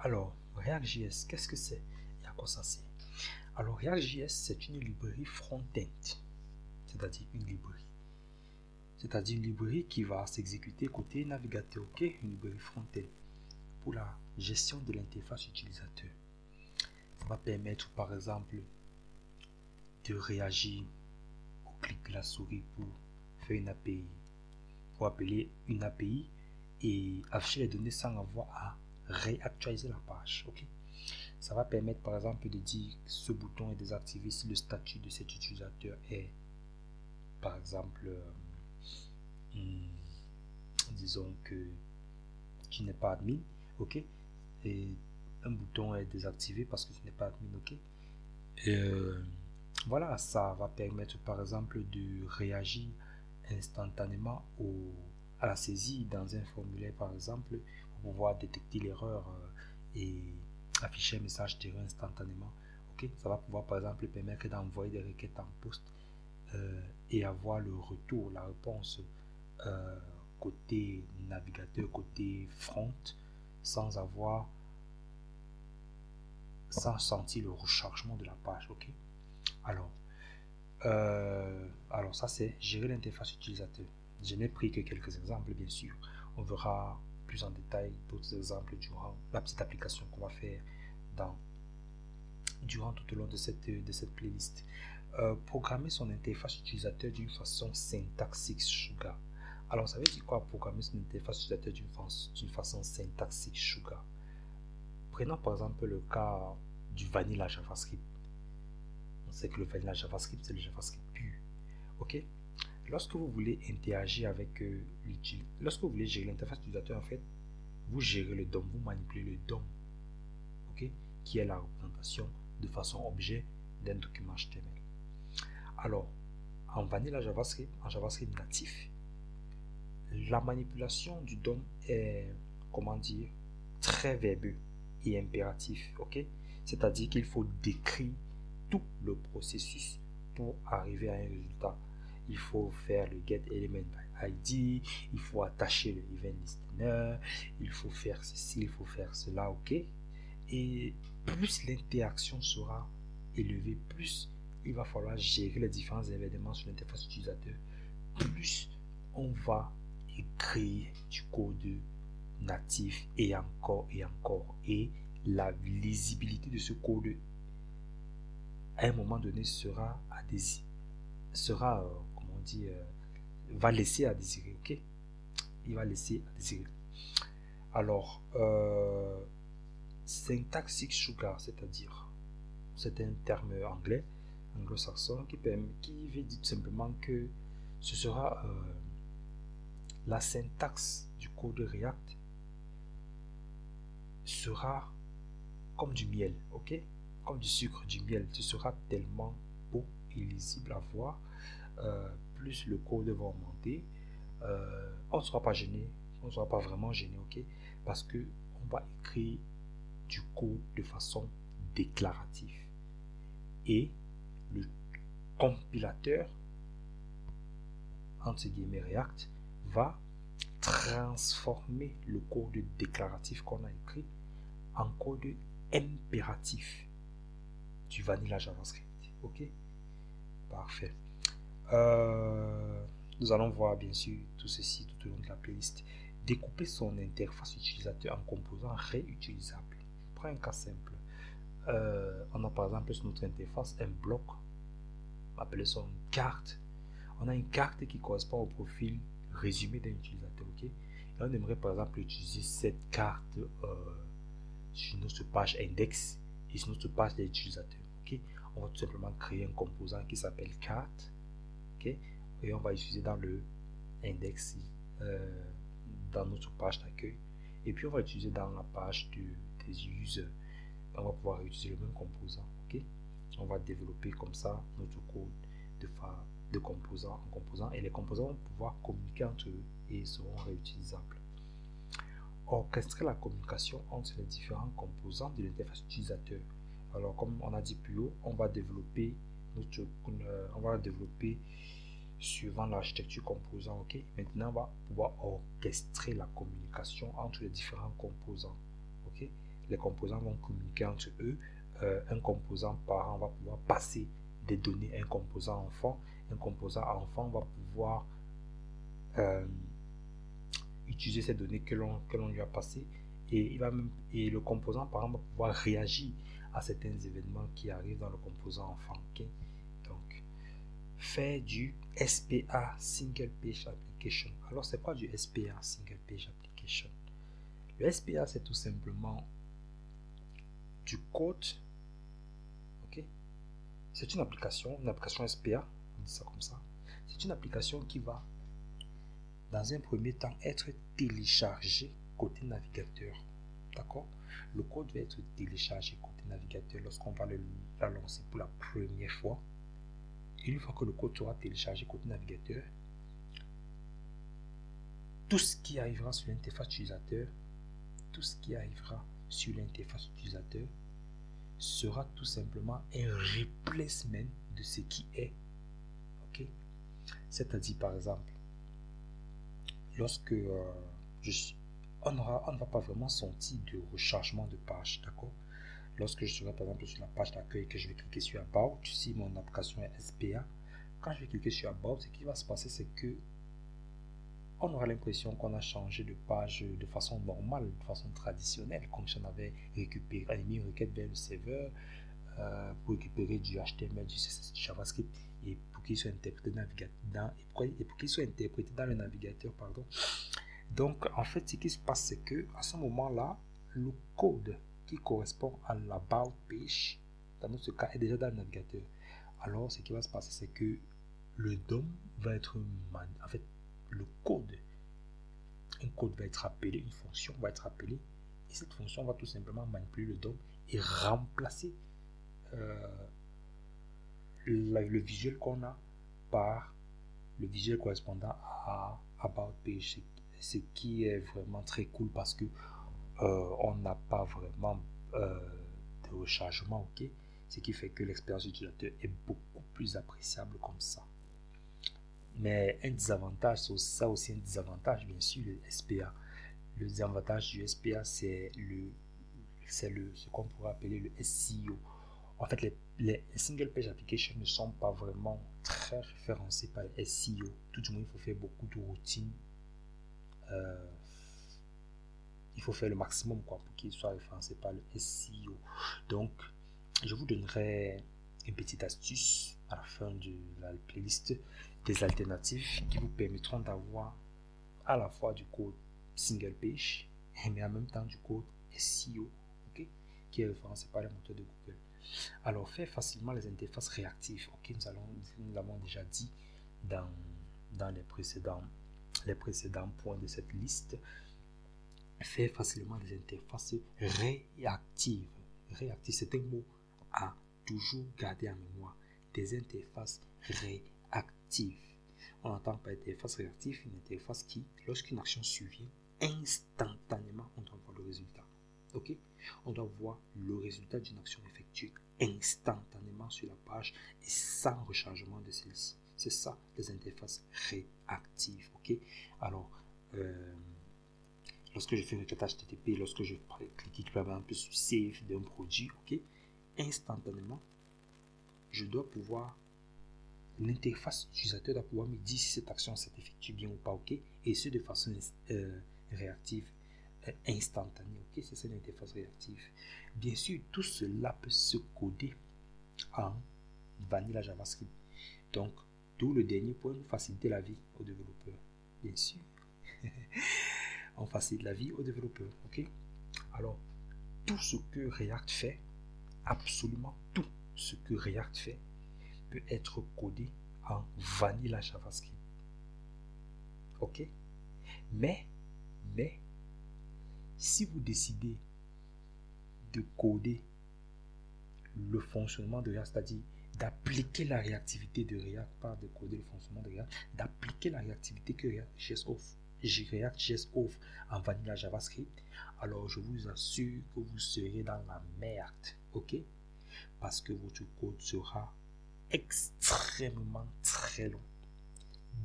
Alors, React.js, qu'est-ce que c'est et à quoi ça sert? Alors, React.js, c'est une librairie front-end, c'est-à-dire une librairie. C'est-à-dire une librairie qui va s'exécuter côté navigateur, ok? Une librairie front-end pour la gestion de l'interface utilisateur. Ça va permettre, par exemple, de réagir au clic de la souris pour faire une API, pour appeler une API et afficher les données sans avoir à réactualiser la page, ok? Ça va permettre par exemple de dire que ce bouton est désactivé si le statut de cet utilisateur est par exemple disons que tu n'es pas admin, ok, et un bouton est désactivé parce que tu n'es pas admin, ok. Et voilà, ça va permettre par exemple de réagir instantanément à la saisie dans un formulaire par exemple pour pouvoir détecter l'erreur et afficher un message d'erreur instantanément, ok. Ça va pouvoir par exemple permettre d'envoyer des requêtes en post et avoir le retour, la réponse côté navigateur, côté front, sans sentir le rechargement de la page, ok. Alors ça c'est gérer l'interface utilisateur. Je n'ai pris que quelques exemples, bien sûr. On verra plus en détail d'autres exemples durant la petite application qu'on va faire durant tout au long de cette playlist. Programmer son interface utilisateur d'une façon syntaxique Sugar. Alors ça veut dire quoi programmer son interface utilisateur d'une façon syntaxique Sugar? Prenons par exemple le cas du vanilla JavaScript. On sait que le vanilla JavaScript c'est le JavaScript pur, ok. Lorsque vous voulez interagir avec lorsque vous voulez gérer l'interface utilisateur, en fait vous gérez le DOM, vous manipulez le DOM, ok, qui est la représentation de façon objet d'un document HTML. Alors en vanilla JavaScript, en JavaScript natif, la manipulation du DOM est, comment dire, très verbeux et impératif, ok. C'est-à-dire qu'il faut décrire tout le processus pour arriver à un résultat. Il faut faire le get element by id, il faut attacher le event listener, il faut faire ceci, il faut faire cela, ok. Et plus l'interaction sera élevée, plus il va falloir gérer les différents événements sur l'interface utilisateur, plus on va écrire du code natif et encore et encore, et la lisibilité de ce code à un moment donné va laisser à désirer, ok. Il va laisser à désirer. Alors syntaxique Sugar, c'est-à-dire, c'est un terme anglais, anglo-saxon, qui veut dire tout simplement que ce sera la syntaxe du code React sera comme du miel, ok, comme du sucre, du miel. Ce sera tellement beau et lisible à voir. Plus le code va augmenter, on ne sera pas gêné, on ne sera pas vraiment gêné, ok, parce que on va écrire du code de façon déclarative et le compilateur entre guillemets React va transformer le code déclaratif qu'on a écrit en code impératif du vanilla JavaScript, ok. Parfait. Nous allons voir bien sûr tout ceci tout au long de la playlist. Découper son interface utilisateur en composants réutilisables. Prends un cas simple. On a par exemple sur notre interface un bloc, appelé ça une carte. On a une carte qui correspond au profil résumé d'un utilisateur, ok. Et on aimerait par exemple utiliser cette carte sur notre page index et sur notre page des utilisateurs, ok. On va tout simplement créer un composant qui s'appelle carte, ok, et on va utiliser dans le index dans notre page d'accueil, et puis on va utiliser dans la page des users, on va pouvoir utiliser le même composant, ok. On va développer comme ça notre code de composant en composant, et les composants vont pouvoir communiquer entre eux et seront réutilisables. Orchestrer la communication entre les différents composants de l'interface utilisateur. Alors comme on a dit plus haut, on va développer suivant l'architecture composant, ok. Maintenant on va pouvoir orchestrer la communication entre les différents composants, ok. les composants vont communiquer entre eux. Un composant parent va pouvoir passer des données à un composant enfant. Un composant enfant va pouvoir utiliser ces données que l'on lui a passées, et le composant parent va pouvoir réagir à certains événements qui arrivent dans le composant enfant. Okay? Donc, faire du SPA, Single Page Application. Alors, c'est quoi du SPA, Single Page Application? Le SPA, c'est tout simplement du code. Okay? C'est une application SPA, on dit ça comme ça. C'est une application qui va, dans un premier temps, être téléchargée côté navigateur. D'accord? Le code va être téléchargé côté navigateur lorsqu'on va le lancer pour la première fois. Et une fois que le code sera téléchargé côté navigateur, tout ce qui arrivera sur l'interface utilisateur, sera tout simplement un replacement de ce qui est. Ok? C'est-à-dire, par exemple, lorsque on ne va pas vraiment sentir de rechargement de page, d'accord? Lorsque je serai par exemple sur la page d'accueil, que je vais cliquer sur About, si mon application est SPA, quand je vais cliquer sur About, ce qui va se passer, c'est que on aura l'impression qu'on a changé de page de façon normale, de façon traditionnelle, comme si on avait mis une requête vers le serveur pour récupérer du HTML, du CSS, du JavaScript, et pour qu'il soit interprété dans le navigateur, pardon. Donc, en fait, ce qui se passe, c'est que à ce moment-là, le code qui correspond à l'About page, dans notre cas, est déjà dans le navigateur. Alors, ce qui va se passer, c'est que le DOM va être en fait, le code, un code va être appelé, une fonction va être appelée, et cette fonction va tout simplement manipuler le DOM et remplacer le visuel qu'on a par le visuel correspondant à About Page, ce qui est vraiment très cool parce que on n'a pas vraiment de rechargement, ok, ce qui fait que l'expérience utilisateur est beaucoup plus appréciable comme ça. Mais un désavantage, ça aussi un désavantage, bien sûr, le SPA. Le désavantage du SPA, c'est ce qu'on pourrait appeler le SEO. En fait, les single page applications ne sont pas vraiment très référencés par le SEO. Tout du moins, il faut faire beaucoup de routines. Il faut faire le maximum pour qu'il soit référencé par le SEO. Donc, je vous donnerai une petite astuce à la fin de la playlist des alternatives qui vous permettront d'avoir à la fois du code single page mais en même temps du code SEO, okay, qui est référencé par les moteurs de Google. Alors, faire facilement les interfaces réactives, okay, nous l'avons déjà dit dans les précédents points de cette liste. Faire facilement des interfaces réactives. Réactive, c'est un mot à toujours garder en mémoire. Des interfaces réactives. On entend par interface réactive une interface qui, lorsqu'une action survient, instantanément, on doit voir le résultat. Ok? On doit voir le résultat d'une action effectuée instantanément sur la page et sans rechargement de celle-ci. C'est ça, les interfaces réactives. Ok? Alors, lorsque je fais une requête HTTP, lorsque je clique par exemple sur Save d'un produit, ok, instantanément, je dois pouvoir, l'interface utilisateur doit pouvoir me dire si cette action s'est effectuée bien ou pas, ok, et ce de façon réactive, instantanée, ok, c'est ça l'interface réactive. Bien sûr, tout cela peut se coder en vanilla JavaScript. Donc, d'où le dernier point, nous faciliter la vie aux développeurs, bien sûr. On facilite la vie aux développeurs, ok? Alors, tout ce que React fait, absolument tout ce que React fait, peut être codé en vanilla JavaScript, ok? Mais, si vous décidez de coder le fonctionnement de React, c'est-à-dire d'appliquer la réactivité de React, pas de coder le fonctionnement de React, d'appliquer la réactivité que React.js offre en vanilla JavaScript, alors je vous assure que vous serez dans la merde, ok? Parce que votre code sera extrêmement très long,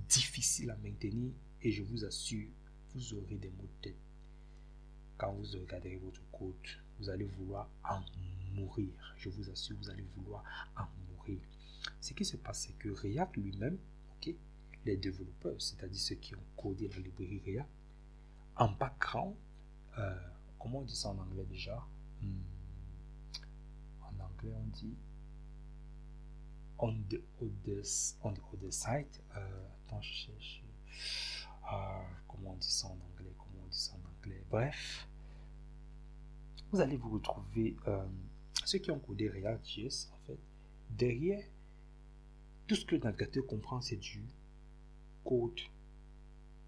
difficile à maintenir, et je vous assure, vous aurez des maux de tête quand vous regarderez votre code vous allez vouloir en mourir. Je vous assure, vous allez vouloir en mourir. Ce qui se passe, c'est que React lui-même, ok, les développeurs, c'est-à-dire ceux qui ont codé la librairie React, en background, comment on dit ça en anglais déjà? En anglais, on dit on the other side. Attends, je cherche. Comment on dit ça en anglais? Bref, vous allez vous retrouver, ceux qui ont codé React.js, en fait, derrière, tout ce que le navigateur comprend, c'est du code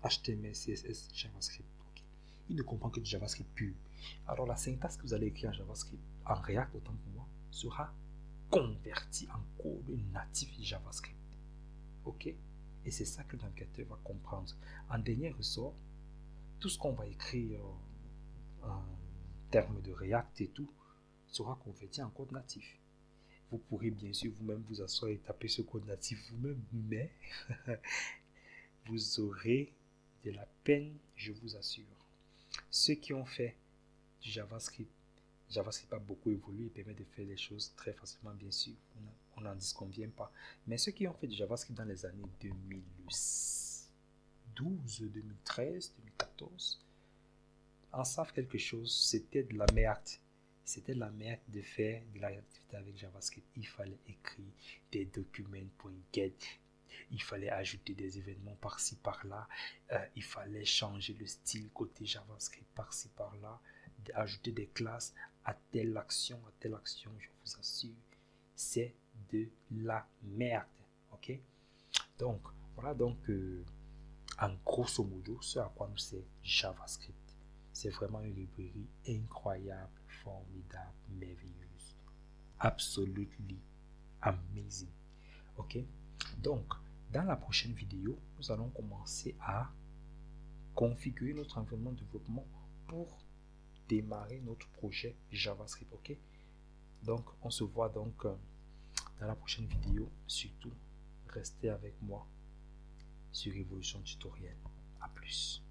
HTML, CSS, JavaScript. Okay. Il ne comprend que du JavaScript pur. Alors, la syntaxe que vous allez écrire en JavaScript, en React, autant pour moi, sera convertie en code natif JavaScript. Ok? Et c'est ça que le navigateur va comprendre. En dernier ressort, tout ce qu'on va écrire en termes de React et tout sera converti en code natif. Vous pourrez bien sûr vous-même vous asseoir et taper ce code natif vous-même, mais vous aurez de la peine, je vous assure. Ceux qui ont fait du JavaScript a beaucoup évolué et permet de faire les choses très facilement, bien sûr. On n'en disconvient pas. Mais ceux qui ont fait du JavaScript dans les années 2012, 2013, 2014, en savent quelque chose. C'était de la merde. C'était de la merde de faire de la réactivité avec JavaScript. Il fallait écrire des documents.get. Il fallait ajouter des événements par-ci, par-là. Il fallait changer le style côté JavaScript par-ci, par-là. Ajouter des classes à telle action, je vous assure. C'est de la merde. Ok? Donc, voilà donc en grosso modo ce à quoi nous sert JavaScript. C'est vraiment une librairie incroyable, formidable, merveilleuse. Absolutely amazing. Ok? Donc, dans la prochaine vidéo, nous allons commencer à configurer notre environnement de développement pour démarrer notre projet JavaScript. Ok? Donc, on se voit donc dans la prochaine vidéo. Surtout, restez avec moi sur Evolution Tutoriel. À plus.